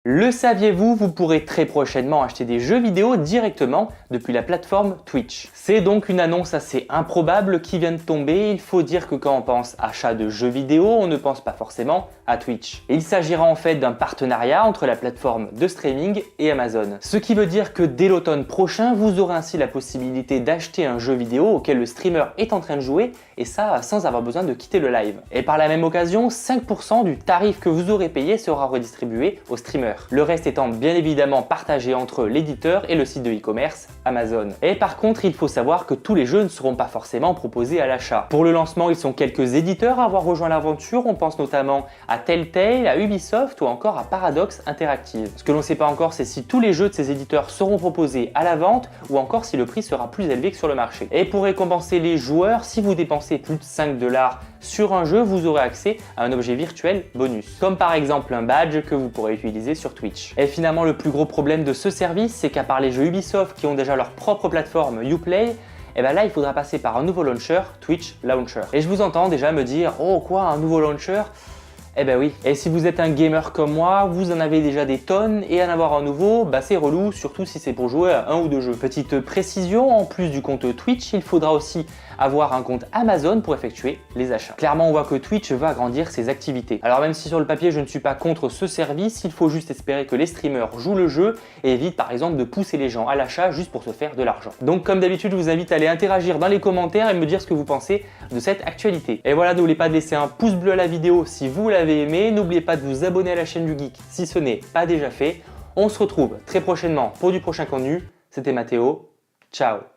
Le saviez-vous, vous pourrez très prochainement acheter des jeux vidéo directement depuis la plateforme Twitch. C'est donc une annonce assez improbable qui vient de tomber. Il faut dire que quand on pense achat de jeux vidéo, on ne pense pas forcément à Twitch. Il s'agira en fait d'un partenariat entre la plateforme de streaming et Amazon. Ce qui veut dire que dès l'automne prochain, vous aurez ainsi la possibilité d'acheter un jeu vidéo auquel le streamer est en train de jouer, et ça sans avoir besoin de quitter le live. Et par la même occasion, 5% du tarif que vous aurez payé sera redistribué au streamer. Le reste étant bien évidemment partagé entre l'éditeur et le site de e-commerce Amazon. Et par contre, il faut savoir que tous les jeux ne seront pas forcément proposés à l'achat. Pour le lancement, ils sont quelques éditeurs à avoir rejoint l'aventure. On pense notamment à Telltale, à Ubisoft ou encore à Paradox Interactive. Ce que l'on ne sait pas encore, c'est si tous les jeux de ces éditeurs seront proposés à la vente ou encore si le prix sera plus élevé que sur le marché. Et pour récompenser les joueurs, si vous dépensez plus de 5 $ sur un jeu, vous aurez accès à un objet virtuel bonus, comme par exemple un badge que vous pourrez utiliser sur Twitch. Et finalement, le plus gros problème de ce service, c'est qu'à part les jeux Ubisoft qui ont déjà leur propre plateforme Uplay, et bien là, il faudra passer par un nouveau launcher, Twitch Launcher. Et je vous entends déjà me dire, oh quoi, un nouveau launcher? Eh ben oui, et si vous êtes un gamer comme moi, vous en avez déjà des tonnes, et en avoir un nouveau, bah c'est relou, surtout si c'est pour jouer à un ou deux jeux. Petite précision, en plus du compte Twitch, il faudra aussi avoir un compte Amazon pour effectuer les achats. Clairement, on voit que Twitch va agrandir ses activités. Alors même si sur le papier, je ne suis pas contre ce service, il faut juste espérer que les streamers jouent le jeu et évitent par exemple de pousser les gens à l'achat juste pour se faire de l'argent. Donc comme d'habitude, je vous invite à aller interagir dans les commentaires et me dire ce que vous pensez de cette actualité. Et voilà, n'oubliez pas de laisser un pouce bleu à la vidéo si vous l'avez aimé. N'oubliez pas de vous abonner à la chaîne du Geek si ce n'est pas déjà fait. On se retrouve très prochainement pour du prochain contenu. C'était Mathéo. Ciao!